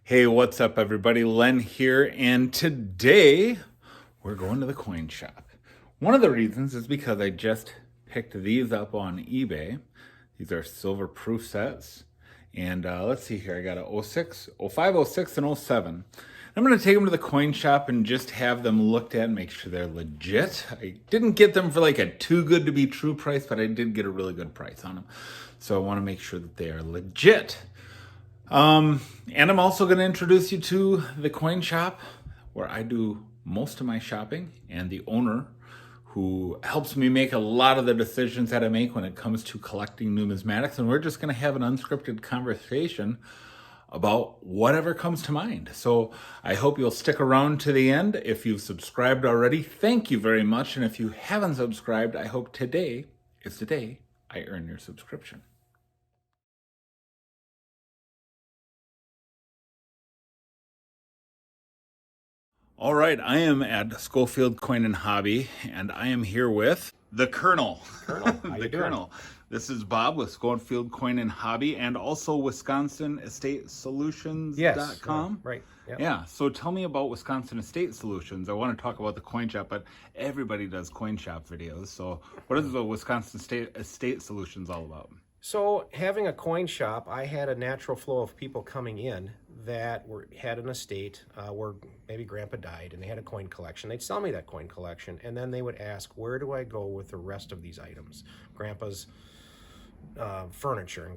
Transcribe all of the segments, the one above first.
Hey, what's up, everybody? Len here, and today we're going to the coin shop. One of the reasons is because I just picked these up on eBay. These are silver proof sets, and let's see here. I got a 06, 05, 06, and 07. I'm going to take them to the coin shop and just have them looked at and make sure they're legit. I didn't get them for like a too good to be true price, but I did get a really good price on them. So I want to make sure that they are legit. And I'm also going to introduce you to the coin shop where I do most of my shopping, and the owner who helps me make a lot of the decisions that I make when it comes to collecting numismatics. And we're just going to have an unscripted conversation about whatever comes to mind. So I hope you'll stick around to the end. If you've subscribed already, thank you very much. And if you haven't subscribed, I hope today is the day I earn your subscription. All right, I am at Schofield Coin and Hobby, and I am here with the Colonel. Colonel, how you The doing? Colonel. This is Bob with Schofield Coin and Hobby, and also Wisconsin Estate Solutions.com. Right. Yep. Yeah, so tell me about Wisconsin Estate Solutions. I want to talk about the coin shop, but everybody does coin shop videos. So what is the Wisconsin Estate Solutions all about? So having a coin shop, I had a natural flow of people coming in that had an estate where maybe Grandpa died and they had a coin collection. They'd sell me that coin collection, and then they would ask, where do I go with the rest of these items? Grandpa's furniture, and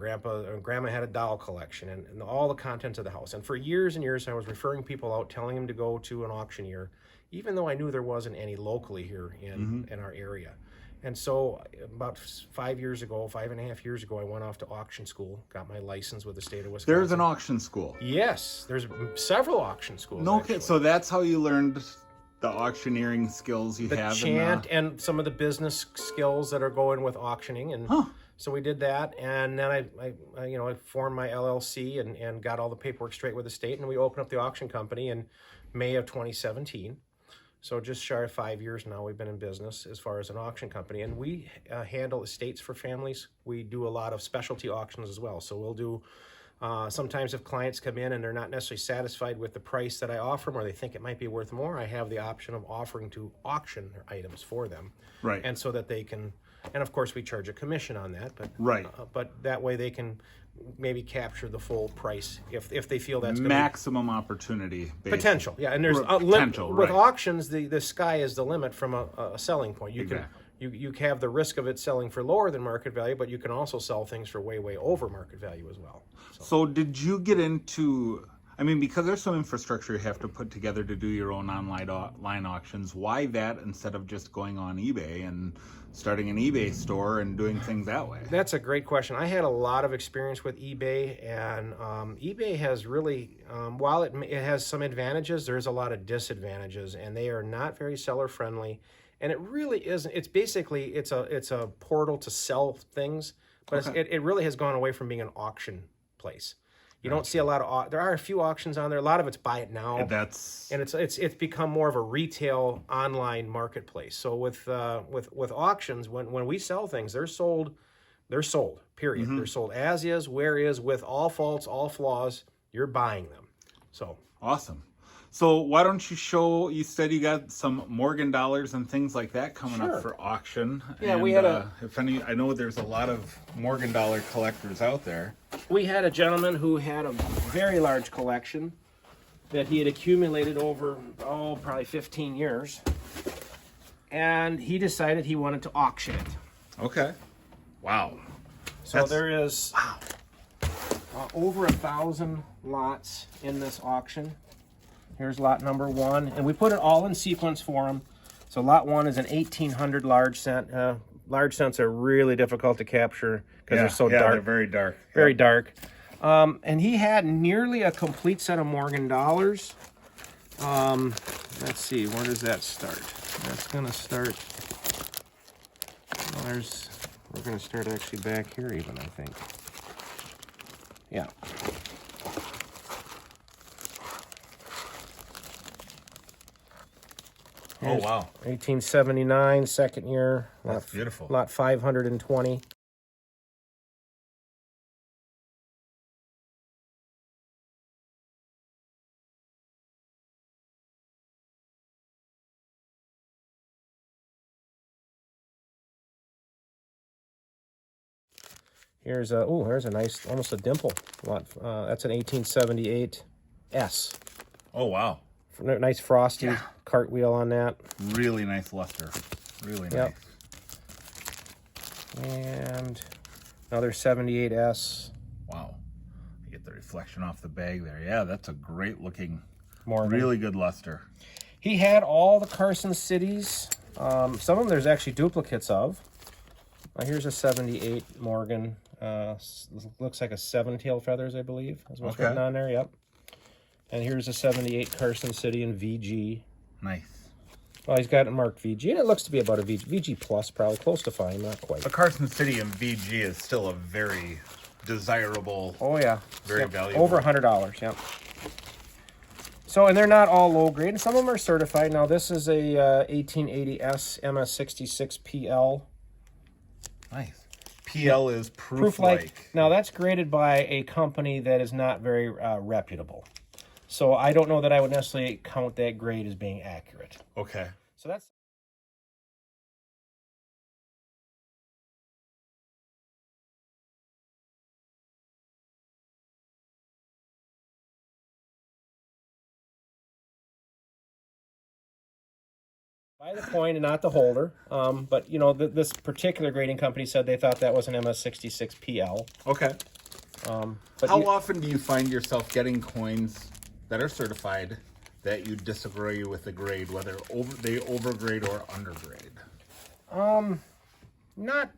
Grandma had a doll collection, and all the contents of the house. And for years and years, I was referring people out, telling them to go to an auctioneer, even though I knew there wasn't any locally here in our area. And so about 5 years ago, 5.5 years ago, I went off to auction school, got my license with the state of Wisconsin. There's an auction school. Yes, there's several auction schools. No, actually. so that's how you learned the auctioneering skills you The have. chant and some of the business skills that are going with auctioning, and so we did that. And then I formed my LLC and got all the paperwork straight with the state, and we opened up the auction company in May of 2017. So just shy of 5 years now we've been in business as far as an auction company, and we handle estates for families. We do a lot of specialty auctions as well. So we'll do sometimes if clients come in and they're not necessarily satisfied with the price that I offer them, or they think it might be worth more, I have the option of offering to auction their items for them. Right. And so that they can, and of course we charge a commission on that, but Right. But that way they can maybe capture the full price if they feel that's Maximum opportunity. potential. Yeah, and there's potential, with right. auctions. The sky is the limit from a selling point. You Exactly. you have the risk of it selling for lower than market value, but you can also sell things for way over market value as well. So did you get into, I mean, because there's some infrastructure you have to put together to do your own online auctions, why that instead of just going on eBay and starting an eBay store and doing things that way? That's a great question. I had a lot of experience with eBay, and eBay has really, while it has some advantages, there's a lot of disadvantages, and they are not very seller friendly. And it really isn't. It's basically it's a portal to sell things, but it really has gone away from being an auction place. You don't see a lot of. There are a few auctions on there. A lot of it's buy it now. And It's become more of a retail online marketplace. So with auctions, when we sell things, they're sold. Period. They're sold as is, where is, with all faults, all flaws. You're buying them. So awesome. So why don't you show, you said you got some Morgan dollars and things like that coming up for auction. Yeah, and, we had I know there's a lot of Morgan dollar collectors out there. we had a gentleman who had a very large collection that he had accumulated over, probably 15 years. And he decided he wanted to auction it. Okay. Wow. So there is over 1,000 lots in this auction. Here's lot number 1, and we put it all in sequence for him. So lot 1 is an 1800 large cent. Large cents are really difficult to capture because they're so dark. They're very dark. Very dark. And he had nearly a complete set of Morgan dollars. Let's see, where does that start? That's going to start. We're going to start actually back here even, I think. Yeah. Oh, wow. 1879, second year. That's beautiful. Lot 520. Here's a, oh, there's a nice, almost a dimple. That's an 1878 S. Oh, wow. Nice frosty cartwheel on that. Really nice luster. Really nice. And another 78S. Wow. You get the reflection off the bag there. Yeah, that's a great looking, Morgan. really good luster. He had all the Carson Cities. Some of them there's actually duplicates of. Here's a 78 Morgan. Looks like a 7-tail feathers, I believe. That's what's written on there, yep. And here's a 78 Carson City in VG. Nice. Well, he's got it marked VG, and it looks to be about a VG plus, probably close to fine, not quite. The Carson City in VG is still a very desirable. Oh yeah, very valuable. Over $100, yep. So, and they're not all low grade, and some of them are certified. Now, this is a 1880S MS66 PL. Nice. PL is proof-like. Now, that's graded by a company that is not very reputable. So I don't know that I would necessarily count that grade as being accurate. Okay. So that's... Buy the coin and not the holder. But, you know, this particular grading company said they thought that was an MS66 PL. Okay. But how often do you find yourself getting coins that are certified that you disagree with the grade, whether they overgrade or undergrade? Not.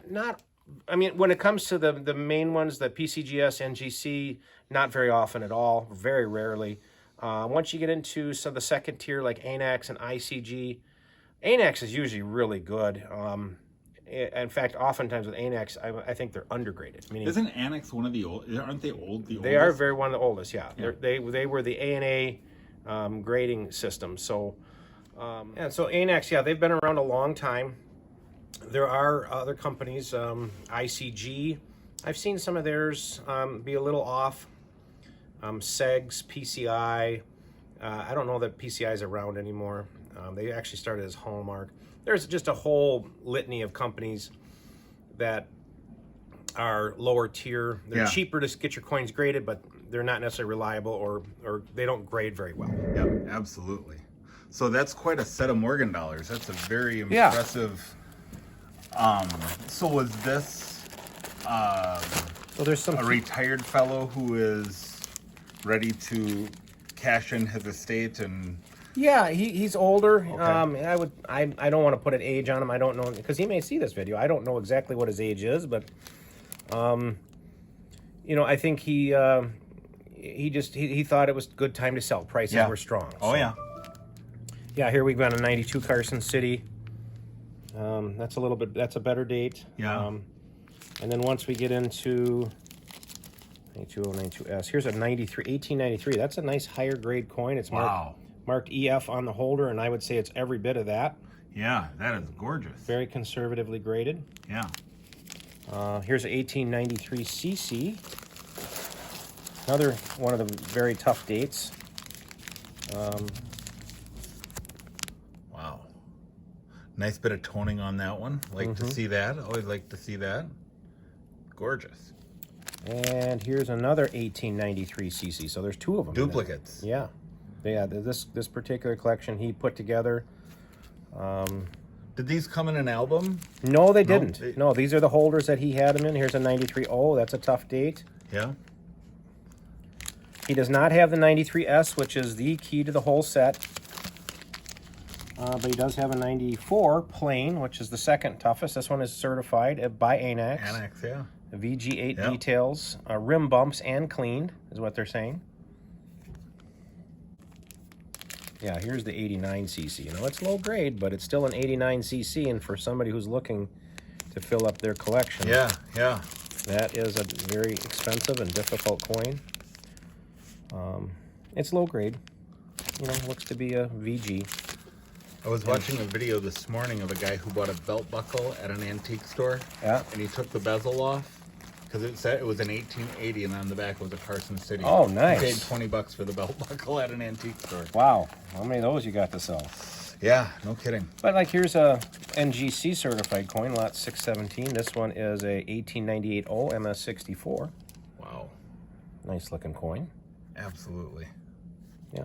I mean, when it comes to the main ones, the PCGS, NGC, not very often at all. Very rarely. Once you get into some of the second tier like ANAX and ICG, ANAX is usually really good. In fact, oftentimes with ANAX, I think they're undergraded. Meaning, isn't ANAX one of the old? Aren't they old? They are very one of the oldest. Yeah, they were the ANA grading system. So, and so ANAX, yeah, they've been around a long time. There are other companies, ICG. I've seen some of theirs be a little off. SEGS, PCI. I don't know that PCI is around anymore. They actually started as Hallmark. There's just a whole litany of companies that are lower tier. They're cheaper to get your coins graded, but they're not necessarily reliable or they don't grade very well. Yep, absolutely. So that's quite a set of Morgan dollars. That's a very impressive. So was this so there's a retired fellow who is ready to cash in his estate and... Yeah, he's older. Okay. I don't want to put an age on him. I don't know, because he may see this video. I don't know exactly what his age is, but you know, I think he thought it was a good time to sell. Prices were strong. Oh, so. Yeah, here we've got a 92 Carson City. That's a better date. Yeah. And then once we get into 92092S, here's a 1893. That's a nice higher grade coin. It's marked EF on the holder, and I would say it's every bit of that. Yeah, that is gorgeous. Very conservatively graded. Yeah. Here's an 1893 CC. Another one of the very tough dates. Wow. Nice bit of toning on that one. Like to see that. Always like to see that. Gorgeous. And here's another 1893 CC. So there's two of them. Duplicates. Yeah. This particular collection he put together. Did these come in an album? No, they didn't. No, these are the holders that he had them in. Here's a 93. Oh, that's a tough date. Yeah. He does not have the 93S, which is the key to the whole set. But he does have a 94 plain, which is the second toughest. This one is certified by ANAX. ANAX, yeah. VG8 details, rim bumps and cleaned, is what they're saying. Yeah, here's the 89cc. You know, it's low grade, but it's still an 89cc, and for somebody who's looking to fill up their collection, that is a very expensive and difficult coin. It's low grade. You know, looks to be a VG. I was watching a video this morning of a guy who bought a belt buckle at an antique store. Yeah. And he took the bezel off because it said it was an 1880, and on the back was a Carson City. Oh, nice. He paid $20 for the belt buckle at an antique store. Wow. How many of those you got to sell? Yeah, no kidding. But like here's a NGC certified coin, lot 617. This one is a 1898 O MS64. Wow. Nice looking coin. Absolutely. Yeah.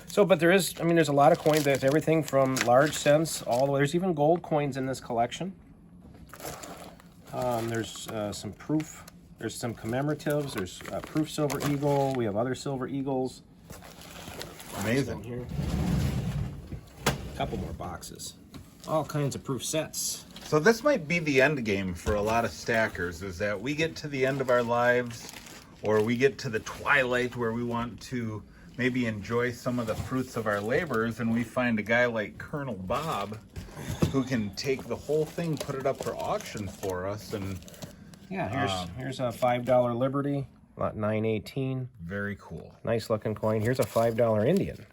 So, but there's a lot of coins. There's everything from large cents all the way. There's even gold coins in this collection. There's some proof. There's some commemoratives. There's proof silver eagle. We have other silver eagles. Amazing. Here. A couple more boxes. All kinds of proof sets. So this might be the end game for a lot of stackers, is that we get to the end of our lives, or we get to the twilight where we want to maybe enjoy some of the fruits of our labors, and we find a guy like Colonel Bob who can take the whole thing, put it up for auction for us, and yeah, here's a $5 Liberty, lot 918. very cool. Nice looking coin. Here's a $5 Indian.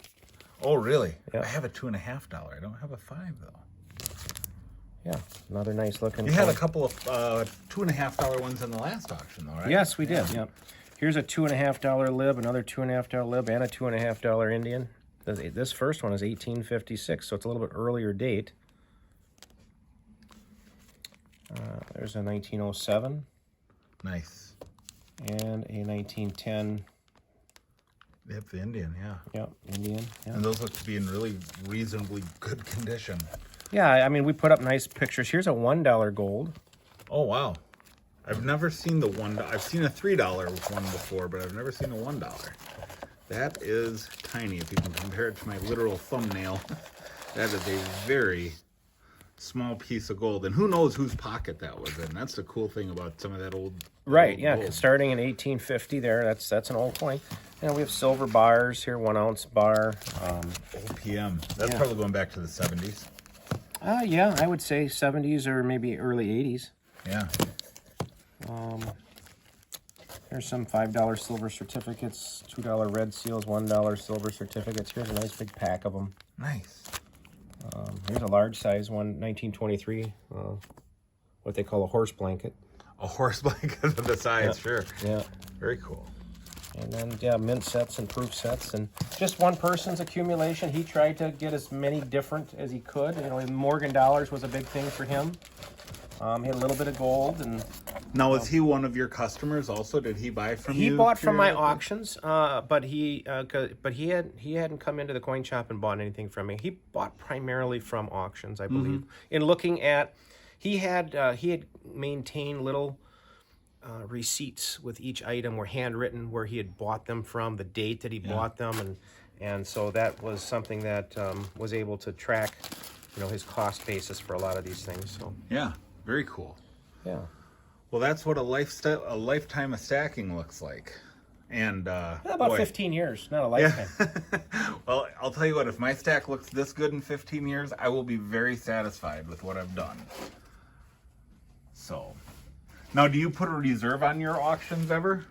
Oh, really? Yeah. I have a $2.50. I don't have a $5 though. Yeah, another nice looking You coin. had a couple of $2.50 ones in the last auction, though, right? Yes, we did. Yep. Here's a $2.50 lib, another $2.50 lib, and a $2.50 Indian. This first one is 1856, so it's a little bit earlier date. There's a 1907 Nice. and a 1910. Yep, the Indian, yeah. Yep, Indian. Yeah. And those look to be in really reasonably good condition. Yeah, I mean, we put up nice pictures. Here's a $1 gold. Oh, wow. I've never seen the I've seen a $3 one before, but I've never seen a $1. That is tiny. If you can compare it to my literal thumbnail, that is a very small piece of gold. And who knows whose pocket that was in. That's the cool thing about some of that old Right, old yeah, gold. starting in 1850 there. That's an old coin. And we have silver bars here, 1 ounce bar. OPM. That's Yeah. probably going back to the 70s. Yeah, I would say 70s or maybe early 80s. Yeah. There's some $5 silver certificates, $2 red seals, $1 silver certificates. Here's a nice big pack of them. Nice. Here's a large size one, 1923, what they call a horse blanket. A horse blanket of the size, sure. Yeah. Very cool. And then, yeah, mint sets and proof sets. And just one person's accumulation. He tried to get as many different as he could. You know, Morgan dollars was a big thing for him. He had a little bit of gold. And Now, is he one of your customers also? Did he buy from you? he bought from my periodically? auctions, but he hadn't come into the coin shop and bought anything from me. He bought primarily from auctions, I believe. In looking at, he had maintained little receipts with each item, were handwritten, where he had bought them from, the date that he bought them, and so that was something that was able to track, you know, his cost basis for a lot of these things. So Yeah, very cool. yeah. Well, that's what a lifetime of stacking looks like. And About boy. 15 years, not a lifetime. Well, I'll tell you what, if my stack looks this good in 15 years, I will be very satisfied with what I've done. So, now do you put a reserve on your auctions ever?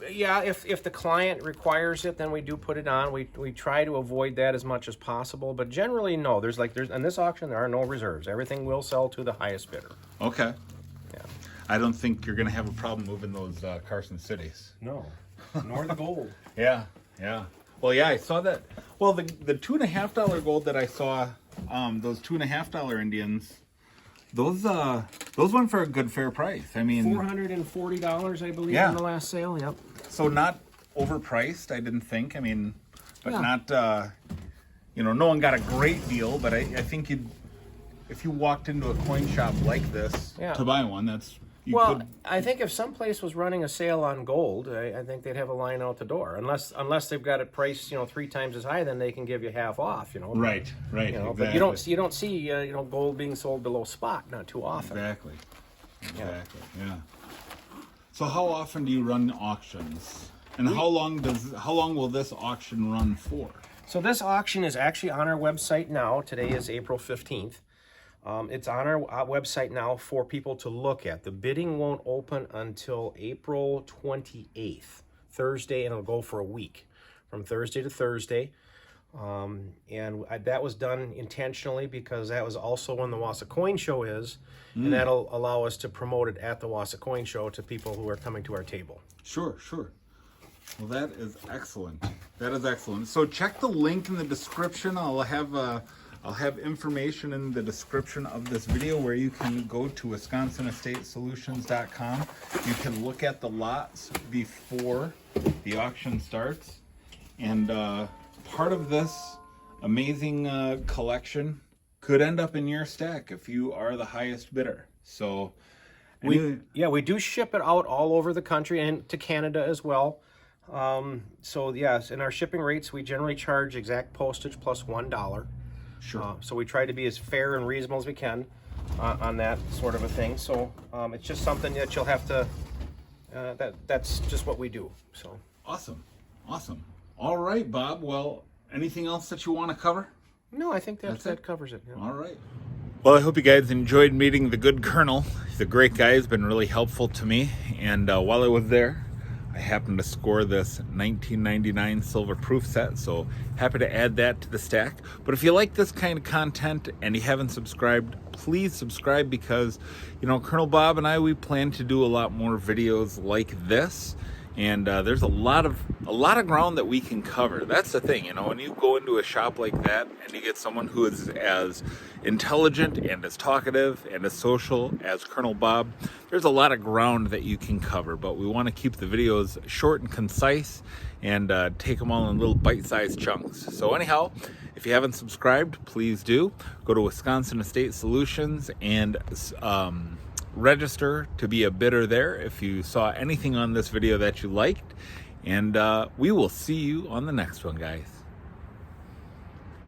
Yeah, if the client requires it, then we do put it on. We try to avoid that as much as possible, but generally no. There's in this auction there are no reserves. Everything will sell to the highest bidder. Okay. Yeah. I don't think you're going to have a problem moving those Carson cities. No, nor the gold. Yeah, yeah. Well, yeah, I saw that. Well, the $2.50 gold that I saw, those $2.50 Indians, those went for a good fair price. I mean, $440, I believe, Yeah. in the last sale. Yep. so not overpriced. I didn't think. I mean, but Yeah. not. No one got a great deal, but I think if you walked into a coin shop like this Yeah. to buy one, Well, could. I think if some place was running a sale on gold, I think they'd have a line out the door. Unless they've got it priced, 3 times as high, then they can give you half off. Right. But Exactly. you don't see gold being sold below spot, not too often. Exactly. Yeah. So how often do you run auctions? And how long will this auction run for? So this auction is actually on our website now. Today is April 15th. It's on our website now for people to look at. The bidding won't open until April 28th, Thursday, and it'll go for a week, from Thursday to Thursday. That was done intentionally because that was also when the Wausau Coin Show is, and that'll allow us to promote it at the Wausau Coin Show to people who are coming to our table. Sure. Well, that is excellent. That is excellent. So check the link in the description. I'll have information in the description of this video where you can go to WisconsinEstateSolutions.com. You can look at the lots before the auction starts. And part of this amazing collection could end up in your stack if you are the highest bidder. So we do ship it out all over the country and to Canada as well. So yes, in our shipping rates, we generally charge exact postage plus $1. Sure. So we try to be as fair and reasonable as we can on that sort of a thing. So it's just something that you'll have to, that's just what we do. So Awesome. All right, Bob. Well, anything else that you want to cover? no, I think that covers it. Yeah. All right. Well, I hope you guys enjoyed meeting the good Colonel. He's a great guy. He's been really helpful to me. And while I was there, I happened to score this 1999 silver proof set, so happy to add that to the stack. But if you like this kind of content and you haven't subscribed, please subscribe, because Colonel Bob and I, we plan to do a lot more videos like this. And there's a lot of ground that we can cover. That's the thing, when you go into a shop like that and you get someone who is as intelligent and as talkative and as social as Colonel Bob, there's a lot of ground that you can cover. But we want to keep the videos short and concise and take them all in little bite-sized chunks. So anyhow, if you haven't subscribed, please do. Go to Wisconsin Estate Solutions and register to be a bidder there if you saw anything on this video that you liked. And we will see you on the next one, guys.